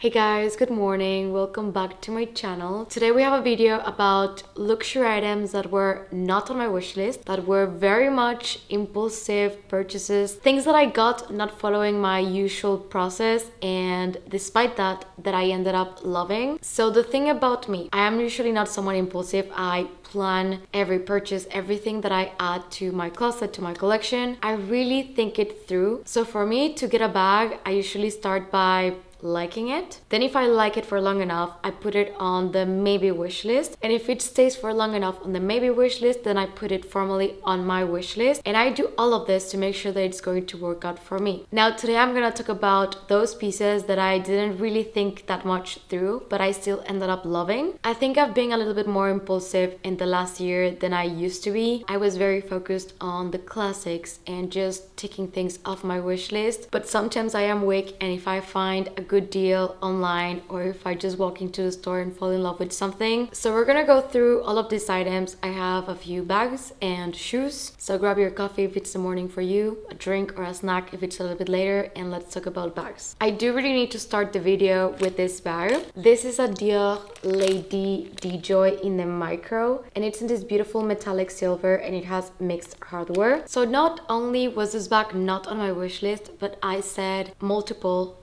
Hey guys, good morning. Welcome back to my channel. Today we have a video about luxury items that were not on my wish list, that were very much impulsive purchases, things that I got not following my usual process, and despite that I ended up loving. So the thing about me, I am usually not someone impulsive. I plan every purchase, everything that I add to my closet, to my collection. I really think it through. So for me to get a bag, I usually start by liking it. Then if I like it for long enough, I put it on the maybe wish list. And if it stays for long enough on the maybe wish list, then I put it formally on my wish list. And I do all of this to make sure that it's going to work out for me. Now today I'm gonna talk about those pieces that I didn't really think that much through, but I still ended up loving. I think I've been a little bit more impulsive in the last year than I used to be. I was very focused on the classics and just ticking things off my wish list. But sometimes I am weak, and if I find a good deal online, or if I just walk into the store and fall in love with something. So we're gonna go through all of these items. I have a few bags and shoes. So grab your coffee if it's the morning for you, a drink or a snack if it's a little bit later, and let's talk about bags. I do really need to start the video with this bag. This is a Dior Lady DJoy in the micro, and it's in this beautiful metallic silver, and it has mixed hardware. So not only was this bag not on my wish list, but I said multiple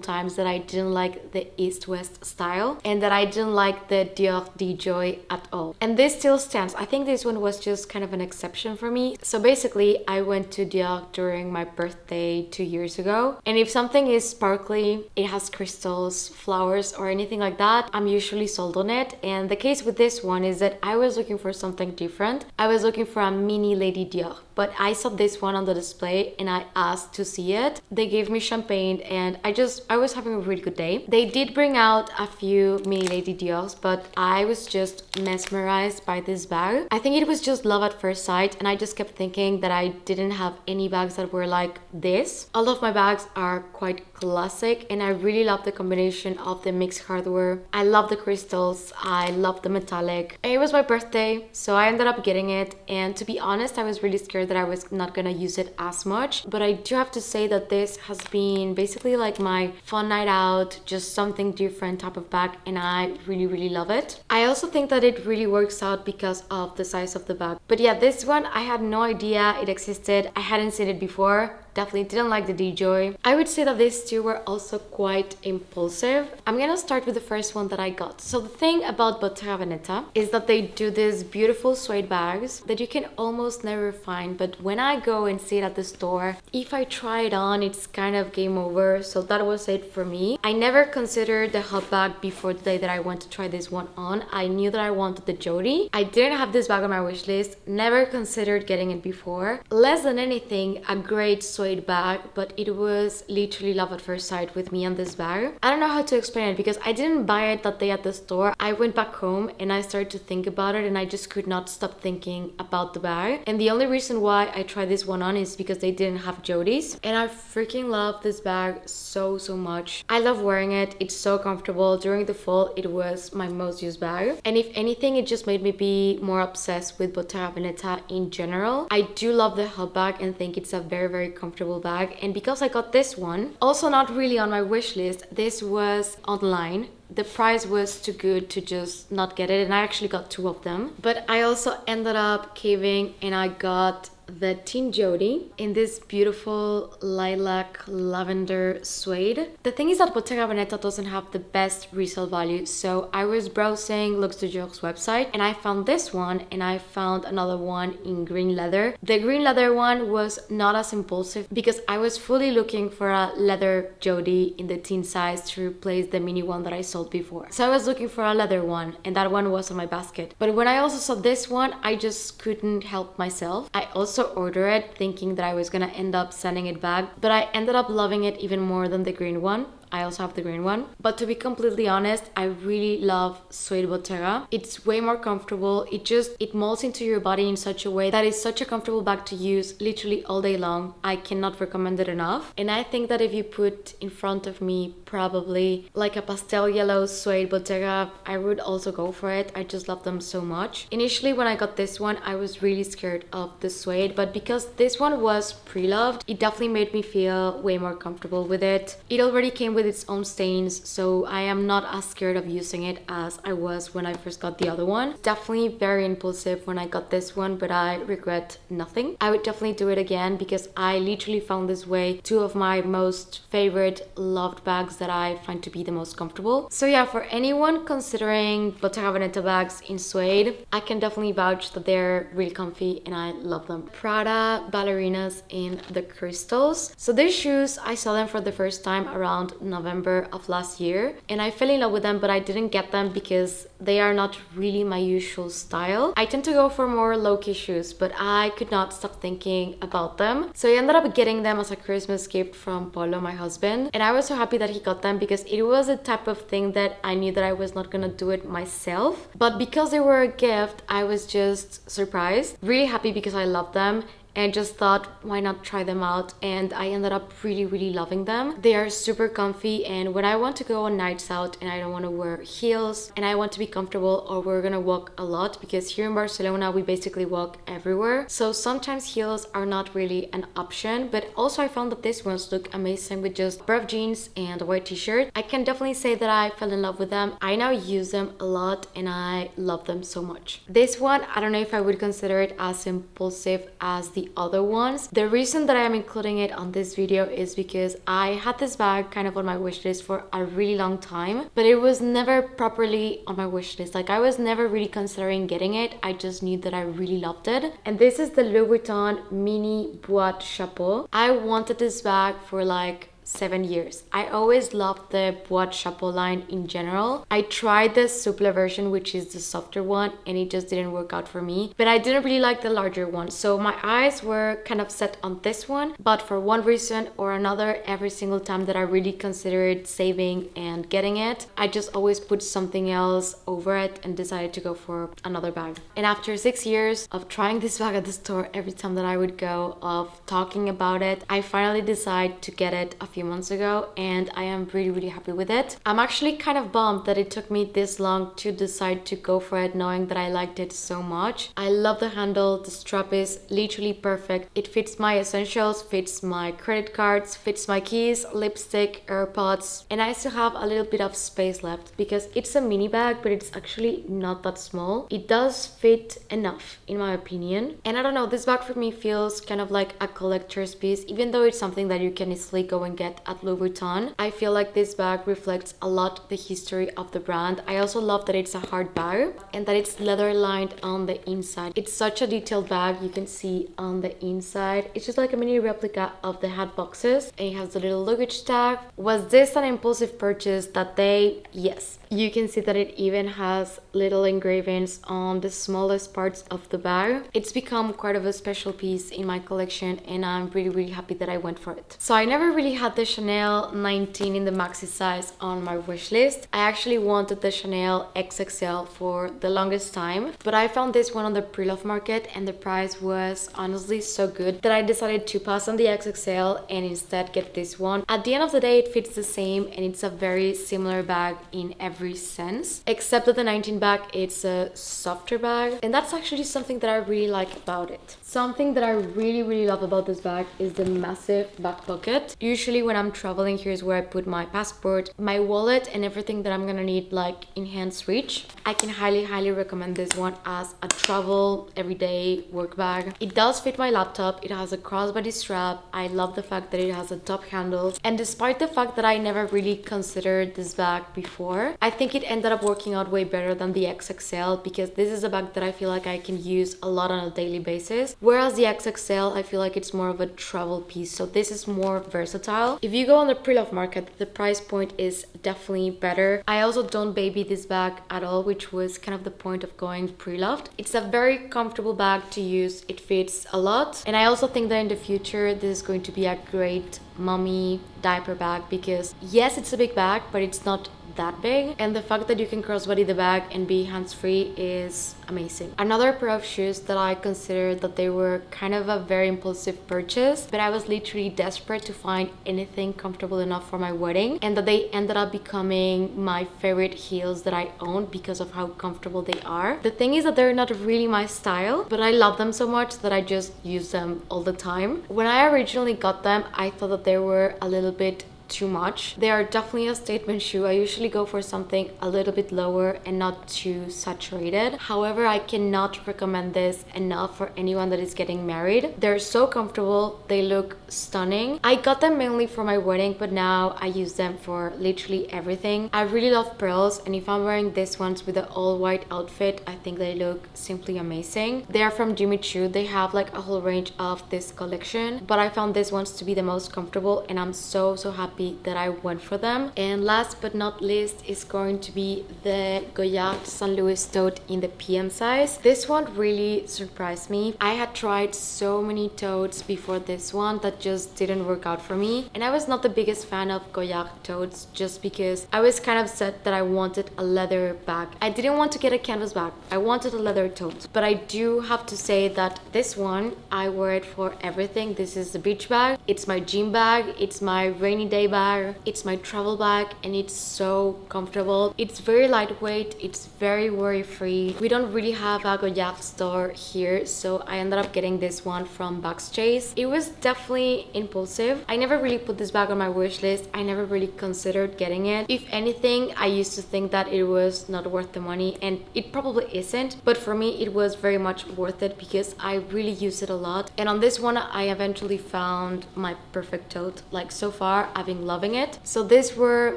times that I didn't like the east-west style and that I didn't like the Dior DJoy at all. And this still stands. I think this one was just kind of an exception for me. So basically, I went to Dior during my birthday 2 years ago. And if something is sparkly, it has crystals, flowers, or anything like that, I'm usually sold on it. And the case with this one is that I was looking for something different. I was looking for a mini Lady Dior. But I saw this one on the display and I asked to see it. They gave me champagne and I was having a really good day. They did bring out a few mini Lady Diors, but I was just mesmerized by this bag. I think it was just love at first sight, and I just kept thinking that I didn't have any bags that were like this. All of my bags are quite classic, and I really love the combination of the mixed hardware. I love the crystals, I love the metallic. And it was my birthday, so I ended up getting it, and to be honest, I was really scared that I was not gonna use it as much. But I do have to say that this has been basically like my fun night out, just something different type of bag, and I really love it. I also think that it really works out because of the size of the bag. But yeah, this one I had no idea it existed. I hadn't seen it before. Definitely didn't like the DJoy. I would say that these two were also quite impulsive. I'm gonna start with the first one that I got. So the thing about Bottega Veneta is that they do these beautiful suede bags that you can almost never find, but when I go and see it at the store, if I try it on, it's kind of game over. So that was it for me. I never considered the hot bag before the day that I went to try this one on. I knew that I wanted the Jodie. I didn't have this bag on my wish list, never considered getting it before. Less than anything, a great suede bag, but it was literally love at first sight with me on this bag. I don't know how to explain it because I didn't buy it that day at the store. I went back home and I started to think about it, and I just could not stop thinking about the bag. And the only reason why I tried this one on is because they didn't have Jodies, and I freaking love this bag so much. I love wearing it. It's so comfortable. During the fall, it was my most used bag, and if anything, it just made me be more obsessed with Bottega Veneta in general. I do love the hot bag and think it's a very comfortable bag. And because I got this one, also not really on my wish list, this was online. The price was too good to just not get it, and I actually got two of them. But I also ended up caving and I got the Teen Jodie in this beautiful lilac lavender suede. The thing is that Bottega Veneta doesn't have the best resale value, so I was browsing Luxe de Jour's website and I found this one, and I found another one in green leather. The green leather one was not as impulsive because I was fully looking for a leather Jodie in the teen size to replace the mini one that I sold before. So I was looking for a leather one, and that one was on my basket. But when I also saw this one, I just couldn't help myself. I also ordered it thinking that I was gonna end up sending it back, but I ended up loving it even more than the green one. I also have the green one. But to be completely honest, I really love Suede Bottega. It's way more comfortable. It molds into your body in such a way that it's such a comfortable bag to use literally all day long. I cannot recommend it enough. And I think that if you put in front of me probably like a pastel yellow Suede Bottega, I would also go for it. I just love them so much. Initially when I got this one, I was really scared of the suede, but because this one was pre-loved, it definitely made me feel way more comfortable with it. It already came with with its own stains, so I am not as scared of using it as I was when I first got the other one. Definitely very impulsive when I got this one, but I regret nothing. I would definitely do it again because I literally found this way two of my most favorite loved bags that I find to be the most comfortable. So yeah, for anyone considering Bottega Veneta bags in suede, I can definitely vouch that they're really comfy and I love them. Prada Ballerinas in the crystals. So these shoes, I saw them for the first time around November of last year and I fell in love with them, but I didn't get them because they are not really my usual style. I tend to go for more low-key shoes, but I could not stop thinking about them. So I ended up getting them as a Christmas gift from Polo, my husband, and I was so happy that he got them because it was a type of thing that I knew that I was not gonna do it myself, but because they were a gift, I was just surprised, really happy because I love them, and just thought, why not try them out? And I ended up really loving them. They are super comfy, and when I want to go on nights out and I don't want to wear heels and I want to be comfortable, or we're gonna walk a lot because here in Barcelona we basically walk everywhere, so sometimes heels are not really an option. But also I found that these ones look amazing with just a pair of jeans and a white t-shirt. I can definitely say that I fell in love with them. I now use them a lot and I love them so much. This one, I don't know if I would consider it as impulsive as the other ones. The reason that I am including it on this video is because I had this bag kind of on my wish list for a really long time, but it was never properly on my wish list. Like, I was never really considering getting it. I just knew that I really loved it. And this is the Louis Vuitton mini Boite Chapeau. I wanted this bag for like 7 years. I always loved the Boite Chapeau line in general. I tried the souple version, which is the softer one, and it just didn't work out for me, but I didn't really like the larger one, so my eyes were kind of set on this one. But for one reason or another, every single time that I really considered saving and getting it, I just always put something else over it and decided to go for another bag. And after 6 years of trying this bag at the store every time that I would go, of talking about it, I finally decided to get it a few months ago, and I am really happy with it. I'm actually kind of bummed that it took me this long to decide to go for it, knowing that I liked it so much. I love the handle. The strap is literally perfect. It fits my essentials, fits my credit cards, fits my keys, lipstick, AirPods, and I still have a little bit of space left because it's a mini bag, but it's actually not that small. It does fit enough in my opinion, and I don't know, this bag for me feels kind of like a collector's piece, even though it's something that you can easily go and get at Louis Vuitton. I feel like this bag reflects a lot the history of the brand. I also love that it's a hard bag and that it's leather lined on the inside. It's such a detailed bag. You can see on the inside, it's just like a mini replica of the hat boxes, and it has the little luggage tag. Was this an impulsive purchase that day? Yes. You can see that it even has little engravings on the smallest parts of the bag. It's become quite of a special piece in my collection, and I'm really happy that I went for it. So I never really had the Chanel 19 in the maxi size on my wish list. I actually wanted the Chanel XXL for the longest time, but I found this one on the pre-love market and the price was honestly so good that I decided to pass on the XXL and instead get this one. At the end of the day, it fits the same and it's a very similar bag in every sense, except that the 19 bag, it's a softer bag, and that's actually something that I really like about it. Something that I really love about this bag is the massive back pocket. Usually when I'm traveling, here's where I put my passport, my wallet, and everything that I'm gonna need like in hand's reach. I can highly recommend this one as a travel everyday work bag. It does fit my laptop. It has a crossbody strap. I love the fact that it has a top handle, and despite the fact that I never really considered this bag before, I think it ended up working out way better than the XXL because this is a bag that I feel like I can use a lot on a daily basis, whereas the XXL, I feel like it's more of a travel piece, so this is more versatile. If you go on the pre-love market, the price point is definitely better. I also don't baby this bag at all, which was kind of the point of going pre-loved. It's a very comfortable bag to use. It fits a lot, and I also think that in the future this is going to be a great mommy diaper bag because yes, it's a big bag, but it's not that big, and the fact that you can crossbody the bag and be hands-free is amazing. Another pair of shoes that I considered that they were kind of a very impulsive purchase, but I was literally desperate to find anything comfortable enough for my wedding, and that they ended up becoming my favorite heels that I own because of how comfortable they are. The thing is that they're not really my style, but I love them so much that I just use them all the time. When I originally got them, I thought that they were a little bit too much. They are definitely a statement shoe. I usually go for something a little bit lower and not too saturated. However, I cannot recommend this enough for anyone that is getting married. They're so comfortable. They look stunning. I got them mainly for my wedding, but now I use them for literally everything. I really love pearls, and if I'm wearing these ones with an all-white outfit, I think they look simply amazing. They are from Jimmy Choo. They have like a whole range of this collection, but I found these ones to be the most comfortable, and I'm so happy that I went for them. And last but not least is going to be the Goyard St. Louis tote in the PM size. This one really surprised me. I had tried so many totes before this one that just didn't work out for me, and I was not the biggest fan of Goyard totes just because I was kind of set that I wanted a leather bag. I didn't want to get a canvas bag. I wanted a leather tote. But I do have to say that this one, I wear it for everything. This is the beach bag. It's my gym bag. It's my rainy day bag. It's my travel bag, and it's so comfortable. It's very lightweight. It's very worry-free. We don't really have a Goyard store here, so I ended up getting this one from Chase. It was definitely impulsive. I never really put this bag on my wish list. I never really considered getting it. If anything, I used to think that it was not worth the money, and it probably isn't, but for me it was very much worth it because I really use it a lot. And on this one I eventually found my perfect tote. Like, so far I've been loving it. So these were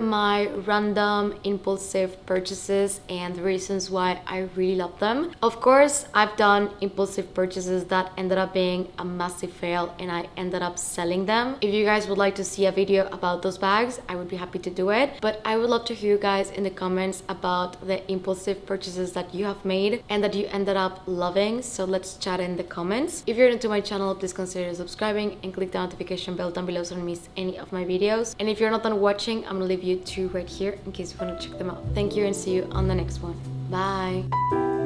my random impulsive purchases and the reasons why I really love them. Of course, I've done impulsive purchases that ended up being a massive fail and I ended up selling them. If you guys would like to see a video about those bags, I would be happy to do it, but I would love to hear you guys in the comments about the impulsive purchases that you have made and that you ended up loving. So let's chat in the comments. If you're new to my channel, please consider subscribing and click the notification bell down below so you don't miss any of my videos. And if you're not done watching, I'm gonna leave you two right here in case you want to check them out. Thank you and see you on the next one. Bye.